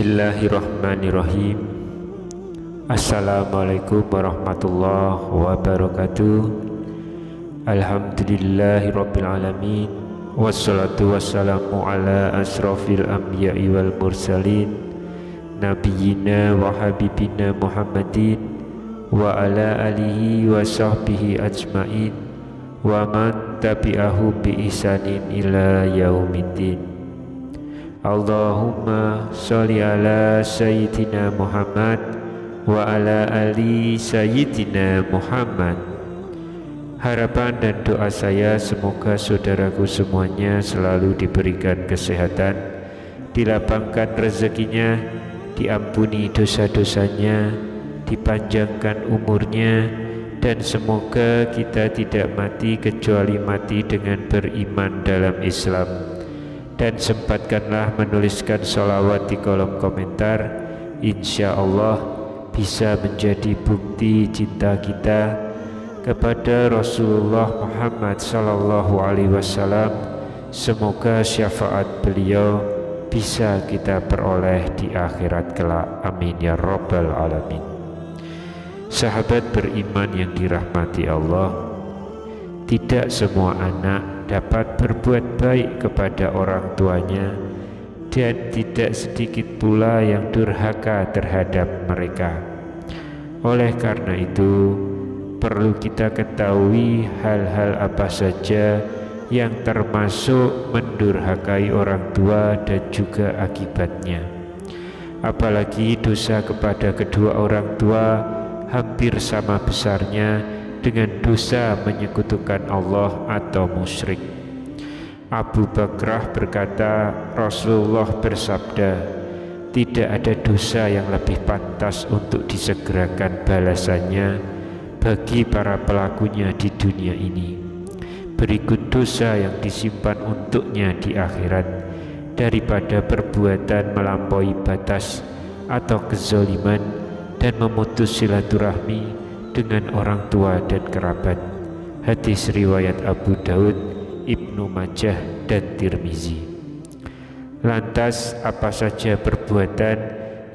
Bismillahirrahmanirrahim. Assalamualaikum warahmatullahi wabarakatuh. Alhamdulillahirabbil alamin. Wassalatu wassalamu ala asrofil anbiya'i wal mursalin, nabiyyina wa habibina Muhammadin wa ala alihi wa sahbihi ajmain wa man tabi'ahu bi ihsanin ila yaumiddin. Allahumma sholli ala sayyidina Muhammad wa ala ali sayyidina Muhammad. Harapan dan doa saya semoga saudaraku semuanya selalu diberikan kesehatan, dilapangkan rezekinya, diampuni dosa-dosanya, dipanjangkan umurnya, dan semoga kita tidak mati kecuali mati dengan beriman dalam Islam. Dan sempatkanlah menuliskan sholawat di kolom komentar, insya Allah bisa menjadi bukti cinta kita kepada Rasulullah Muhammad sallallahu alaihi wasallam. Semoga syafaat beliau bisa kita peroleh di akhirat kelak, amin ya rabbal alamin. Sahabat beriman yang dirahmati Allah, tidak semua anak dapat berbuat baik kepada orang tuanya, dan tidak sedikit pula yang durhaka terhadap mereka. Oleh karena itu, perlu kita ketahui hal-hal apa saja yang termasuk mendurhakai orang tua dan juga akibatnya. Apalagi dosa kepada kedua orang tua hampir sama besarnya dengan dosa menyekutukan Allah atau musyrik. Abu Bakrah berkata, Rasulullah bersabda, tidak ada dosa yang lebih pantas untuk disegerakan balasannya bagi para pelakunya di dunia ini, berikut dosa yang disimpan untuknya di akhirat, daripada perbuatan melampaui batas atau kezaliman dan memutus silaturahmi dengan orang tua dan kerabat. Hadis riwayat Abu Daud, Ibnu Majah, dan Tirmizi. Lantas apa saja perbuatan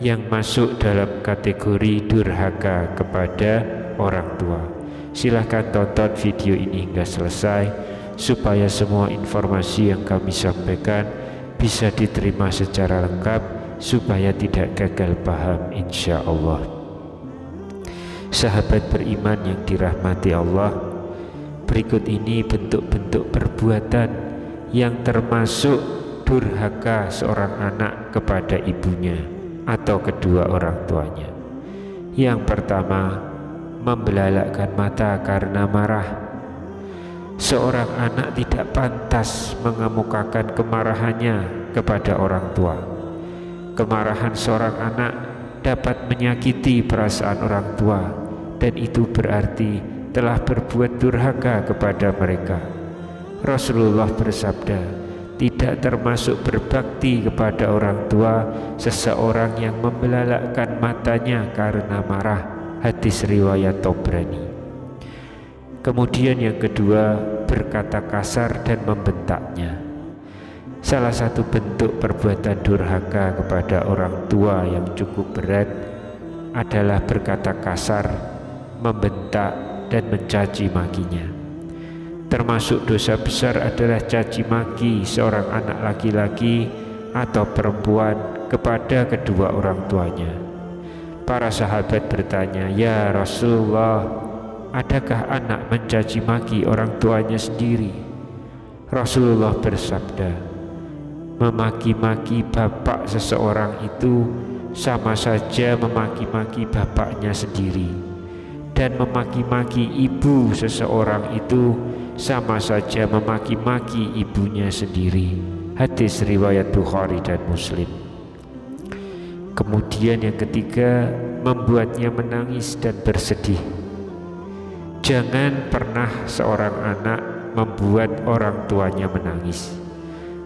yang masuk dalam kategori durhaka kepada orang tua? Silahkan tonton video ini hingga selesai supaya semua informasi yang kami sampaikan bisa diterima secara lengkap, supaya tidak gagal paham insya Allah. Sahabat beriman yang dirahmati Allah, berikut ini bentuk-bentuk perbuatan yang termasuk durhaka seorang anak kepada ibunya atau kedua orang tuanya. Yang pertama, membelalakkan mata karena marah. Seorang anak tidak pantas mengemukakan kemarahannya kepada orang tua. Kemarahan seorang anak dapat menyakiti perasaan orang tua, dan itu berarti telah berbuat durhaka kepada mereka. Rasulullah bersabda, tidak termasuk berbakti kepada orang tua seseorang yang membelalakkan matanya karena marah. Hadis riwayat Tabrani. Kemudian yang kedua, berkata kasar dan membentaknya. Salah satu bentuk perbuatan durhaka kepada orang tua yang cukup berat adalah berkata kasar, membentak, dan mencaci makinya. Termasuk dosa besar adalah caci maki seorang anak laki-laki atau perempuan kepada kedua orang tuanya. Para sahabat bertanya, ya Rasulullah, adakah anak mencaci maki orang tuanya sendiri? Rasulullah bersabda, memaki-maki bapak seseorang itu sama saja memaki-maki bapaknya sendiri, dan memaki-maki ibu seseorang itu sama saja memaki-maki ibunya sendiri. Hadis riwayat Bukhari dan Muslim. Kemudian yang ketiga, membuatnya menangis dan bersedih. Jangan pernah seorang anak membuat orang tuanya menangis.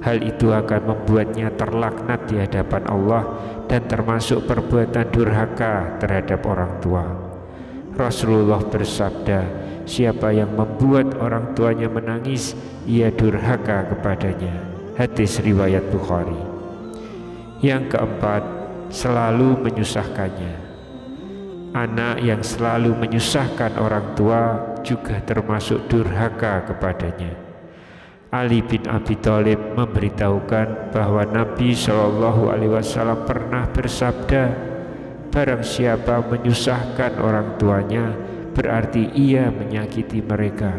Hal itu akan membuatnya terlaknat di hadapan Allah dan termasuk perbuatan durhaka terhadap orang tua. Rasulullah bersabda, siapa yang membuat orang tuanya menangis, ia durhaka kepadanya. Hadis riwayat Bukhari. Yang keempat, selalu menyusahkannya. Anak yang selalu menyusahkan orang tua juga termasuk durhaka kepadanya. Ali bin Abi Thalib memberitahukan bahwa Nabi Shallallahu Alaihi Wasallam pernah bersabda, barang siapa menyusahkan orang tuanya, berarti ia menyakiti mereka.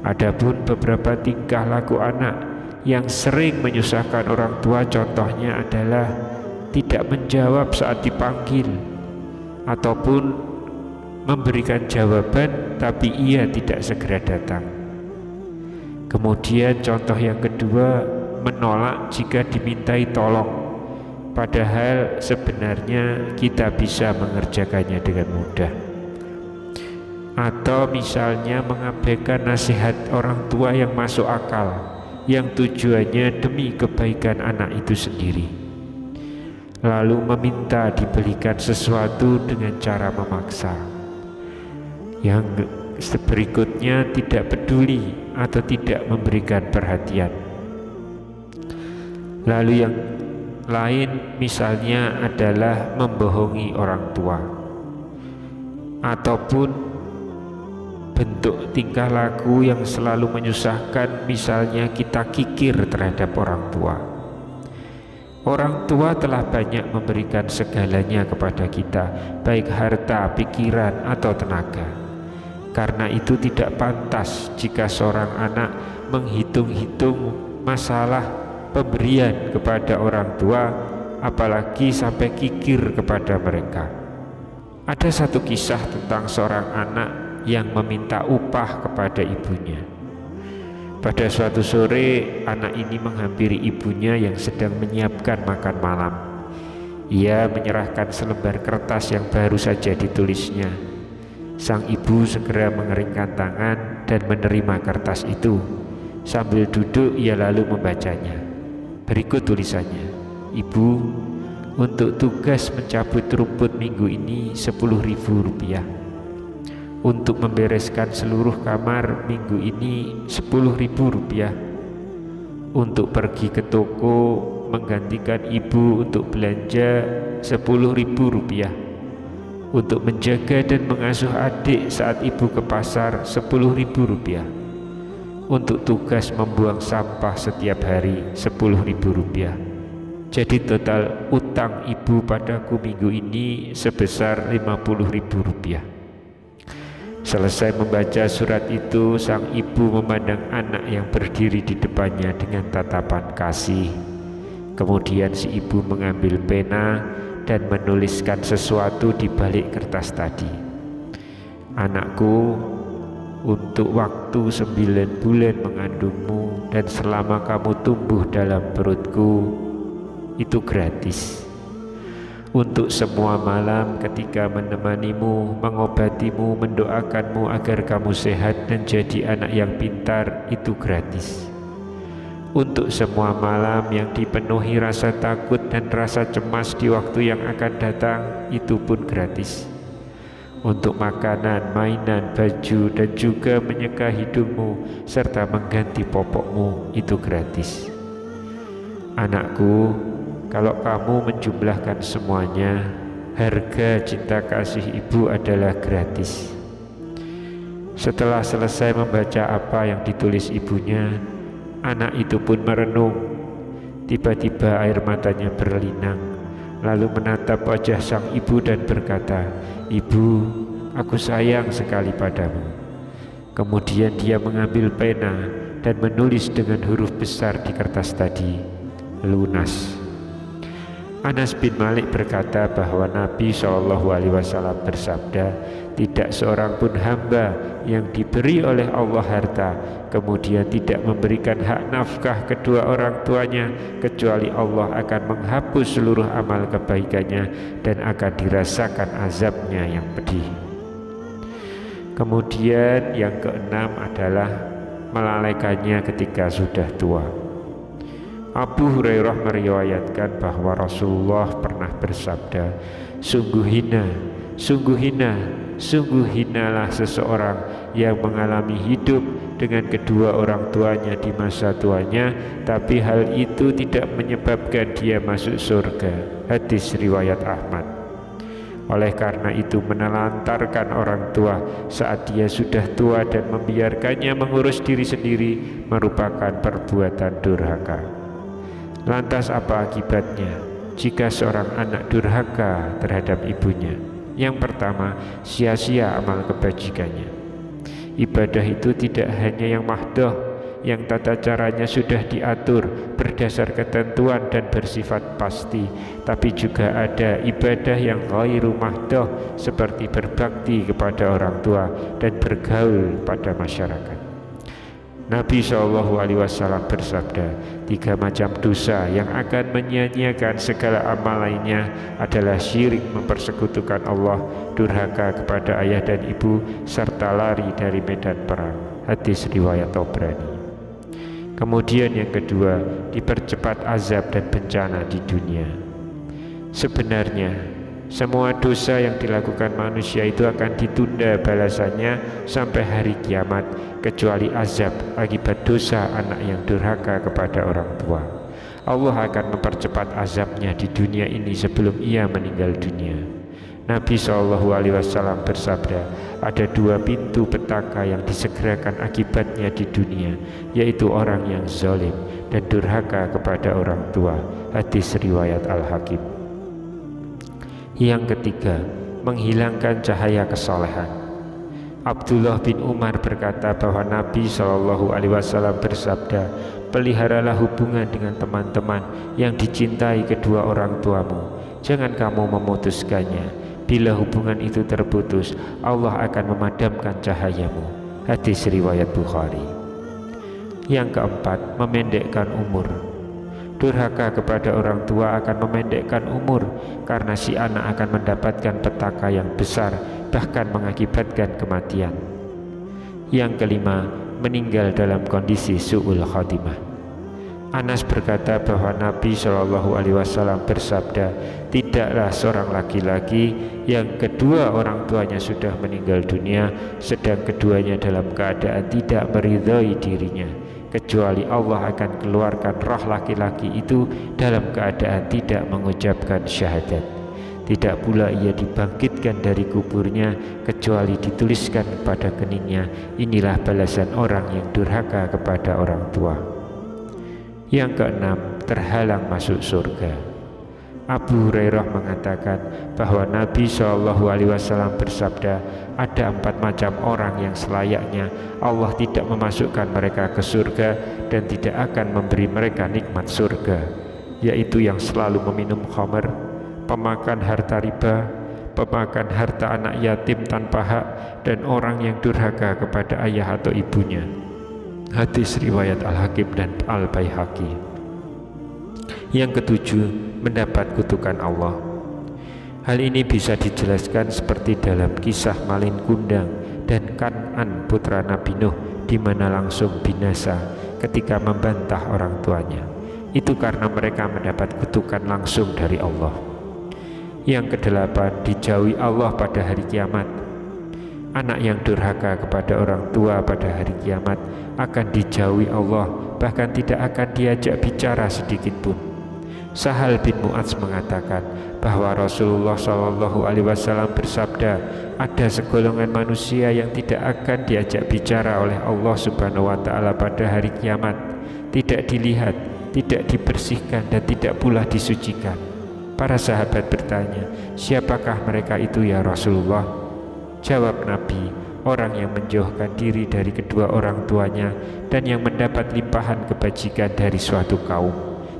Adapun beberapa tingkah laku anak yang sering menyusahkan orang tua, contohnya adalah tidak menjawab saat dipanggil, ataupun memberikan jawaban tapi ia tidak segera datang. Kemudian contoh yang kedua, menolak jika dimintai tolong, padahal sebenarnya kita bisa mengerjakannya dengan mudah. Atau misalnya mengabaikan nasihat orang tua yang masuk akal, yang tujuannya demi kebaikan anak itu sendiri, lalu meminta dibelikan sesuatu dengan cara memaksa. Yang berikutnya tidak peduli atau tidak memberikan perhatian. Lalu yang lain misalnya adalah membohongi orang tua, ataupun bentuk tingkah laku yang selalu menyusahkan, misalnya kita kikir terhadap orang tua. Orang tua telah banyak memberikan segalanya kepada kita, baik harta, pikiran, atau tenaga. Karena itu tidak pantas jika seorang anak menghitung-hitung masalah pemberian kepada orang tua, apalagi sampai kikir kepada mereka. Ada satu kisah tentang seorang anak yang meminta upah kepada ibunya. Pada suatu sore, anak ini menghampiri ibunya yang sedang menyiapkan makan malam. Ia menyerahkan selembar kertas yang baru saja ditulisnya. Sang ibu segera mengeringkan tangan dan menerima kertas itu. Sambil duduk, ia lalu membacanya. Berikut tulisannya: "Ibu, untuk tugas mencabut rumput minggu ini 10.000 rupiah. Untuk membereskan seluruh kamar minggu ini 10.000 rupiah. Untuk pergi ke toko menggantikan ibu untuk belanja 10.000 rupiah. Untuk menjaga dan mengasuh adik saat ibu ke pasar 10.000 rupiah. Untuk tugas membuang sampah setiap hari 10.000 rupiah. Jadi total utang ibu padaku minggu ini sebesar 50.000 rupiah." Selesai membaca surat itu, sang ibu memandang anak yang berdiri di depannya dengan tatapan kasih. Kemudian si ibu mengambil pena dan menuliskan sesuatu di balik kertas tadi. "Anakku, untuk waktu 9 bulan mengandungmu dan selama kamu tumbuh dalam perutku, itu gratis. Untuk semua malam ketika menemanimu, mengobatimu, mendoakanmu agar kamu sehat dan jadi anak yang pintar, itu gratis. Untuk semua malam yang dipenuhi rasa takut dan rasa cemas di waktu yang akan datang, itu pun gratis. Untuk makanan, mainan, baju, dan juga menyeka hidungmu serta mengganti popokmu, itu gratis. Anakku, kalau kamu menjumlahkan semuanya, harga cinta kasih ibu adalah gratis." Setelah selesai membaca apa yang ditulis ibunya, anak itu pun merenung. Tiba-tiba air matanya berlinang, lalu menatap wajah sang ibu dan berkata, "Ibu, aku sayang sekali padamu." Kemudian dia mengambil pena dan menulis dengan huruf besar di kertas tadi, "Lunas." Anas bin Malik berkata bahwa Nabi SAW bersabda, "Tidak seorang pun hamba yang diberi oleh Allah harta kemudian tidak memberikan hak nafkah kedua orang tuanya, kecuali Allah akan menghapus seluruh amal kebaikannya dan akan dirasakan azabnya yang pedih." Kemudian yang keenam adalah melalaikannya ketika sudah tua. Abu Hurairah meriwayatkan bahwa Rasulullah pernah bersabda, sungguh hinalah seseorang yang mengalami hidup dengan kedua orang tuanya di masa tuanya, tapi hal itu tidak menyebabkan dia masuk surga. Hadis riwayat Ahmad. Oleh karena itu, menelantarkan orang tua saat dia sudah tua dan membiarkannya mengurus diri sendiri merupakan perbuatan durhaka. Lantas apa akibatnya jika seorang anak durhaka terhadap ibunya? Yang pertama, sia-sia amal kebajikannya. Ibadah itu tidak hanya yang mahdoh, yang tata caranya sudah diatur berdasar ketentuan dan bersifat pasti, tapi juga ada ibadah yang ghairu mahdoh seperti berbakti kepada orang tua dan bergaul pada masyarakat. Nabi SAW bersabda, 3 macam dosa yang akan menyia-nyiakan segala amal lainnya adalah syirik, mempersekutukan Allah, durhaka kepada ayah dan ibu, serta lari dari medan perang. Hadis riwayat Tabrani. Kemudian yang kedua, dipercepat azab dan bencana di dunia. Sebenarnya semua dosa yang dilakukan manusia itu akan ditunda balasannya sampai hari kiamat, kecuali azab akibat dosa anak yang durhaka kepada orang tua. Allah akan mempercepat azabnya di dunia ini sebelum ia meninggal dunia. Nabi SAW bersabda, ada 2 pintu petaka yang disegerakan akibatnya di dunia, yaitu orang yang zalim dan durhaka kepada orang tua. Hadis riwayat Al-Hakim. Yang ketiga, menghilangkan cahaya kesolehan. Abdullah bin Umar berkata bahwa Nabi SAW bersabda, peliharalah hubungan dengan teman-teman yang dicintai kedua orang tuamu. Jangan kamu memutuskannya. Bila hubungan itu terputus, Allah akan memadamkan cahayamu. Hadis riwayat Bukhari. Yang keempat, memendekkan umur. Durhaka kepada orang tua akan memendekkan umur karena si anak akan mendapatkan petaka yang besar, bahkan mengakibatkan kematian. Yang kelima, meninggal dalam kondisi su'ul khotimah. Anas berkata bahwa Nabi SAW bersabda, tidaklah seorang laki-laki yang kedua orang tuanya sudah meninggal dunia sedang keduanya dalam keadaan tidak meridhai dirinya, kecuali Allah akan keluarkan roh laki-laki itu dalam keadaan tidak mengucapkan syahadat. Tidak pula ia dibangkitkan dari kuburnya kecuali dituliskan pada keningnya, inilah balasan orang yang durhaka kepada orang tua. Yang keenam, terhalang masuk surga. Abu Hurairah mengatakan bahwa Nabi SAW bersabda, ada 4 macam orang yang selayaknya Allah tidak memasukkan mereka ke surga dan tidak akan memberi mereka nikmat surga, yaitu yang selalu meminum khamr, pemakan harta riba, pemakan harta anak yatim tanpa hak, dan orang yang durhaka kepada ayah atau ibunya. Hadis riwayat Al-Hakim dan Al-Baihaqi. Yang ketujuh, mendapat kutukan Allah. Hal ini bisa dijelaskan seperti dalam kisah Malin Kundang dan Kan'an putra Nabi Nuh, di mana langsung binasa ketika membantah orang tuanya. Itu karena mereka mendapat kutukan langsung dari Allah. Yang kedelapan, dijauhi Allah pada hari kiamat. Anak yang durhaka kepada orang tua pada hari kiamat akan dijauhi Allah, bahkan tidak akan diajak bicara sedikit pun. Sahal bin Mu'adz mengatakan bahwa Rasulullah SAW bersabda, ada segolongan manusia yang tidak akan diajak bicara oleh Allah Subhanahu wa Ta'ala pada hari kiamat, tidak dilihat, tidak dibersihkan, dan tidak pula disucikan. Para sahabat bertanya, siapakah mereka itu ya Rasulullah? Jawab Nabi, orang yang menjauhkan diri dari kedua orang tuanya dan yang mendapat limpahan kebajikan dari suatu kaum,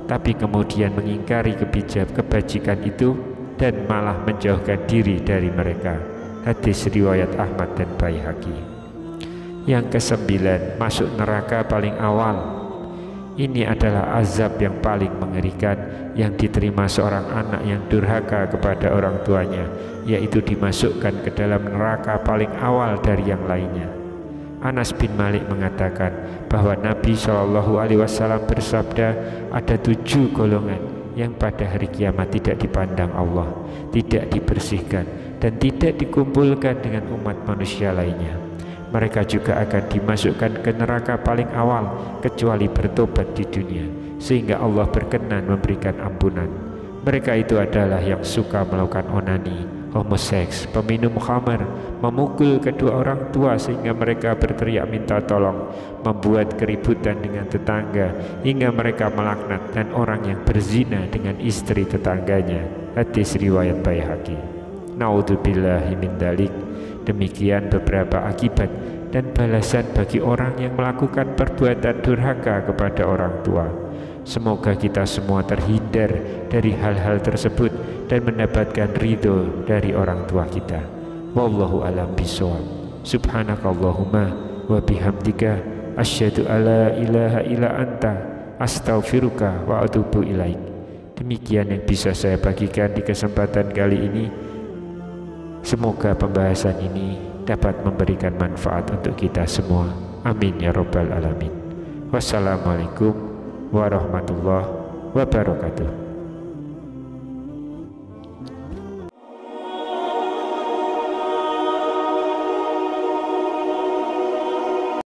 tapi kemudian mengingkari kebajikan itu dan malah menjauhkan diri dari mereka. Hadis riwayat Ahmad dan Baihaqi. Yang kesembilan, masuk neraka paling awal. Ini adalah azab yang paling mengerikan yang diterima seorang anak yang durhaka kepada orang tuanya, yaitu dimasukkan ke dalam neraka paling awal dari yang lainnya. Anas bin Malik mengatakan bahwa Nabi SAW bersabda, ada 7 golongan yang pada hari kiamat tidak dipandang Allah, tidak dibersihkan, dan tidak dikumpulkan dengan umat manusia lainnya. Mereka juga akan dimasukkan ke neraka paling awal kecuali bertobat di dunia, sehingga Allah berkenan memberikan ampunan. Mereka itu adalah yang suka melakukan onani, homoseks, peminum khamar, memukul kedua orang tua sehingga mereka berteriak minta tolong, membuat keributan dengan tetangga hingga mereka melaknat, dan orang yang berzina dengan istri tetangganya. Hadis riwayat Baihaqi. Naudzubillahi min dzalik. Demikian beberapa akibat dan balasan bagi orang yang melakukan perbuatan durhaka kepada orang tua. Semoga kita semua terhindar dari hal-hal tersebut dan mendapatkan ridho dari orang tua kita. Wallahu a'lam bishawab. Subhanakallahumma wa bihamdika asyhadu alla ilaha illa anta astaghfiruka wa atubu ilaik. Demikian yang bisa saya bagikan di kesempatan kali ini. Semoga pembahasan ini dapat memberikan manfaat untuk kita semua. Amin ya rabbal alamin. Wassalamualaikum warahmatullahi wabarakatuh.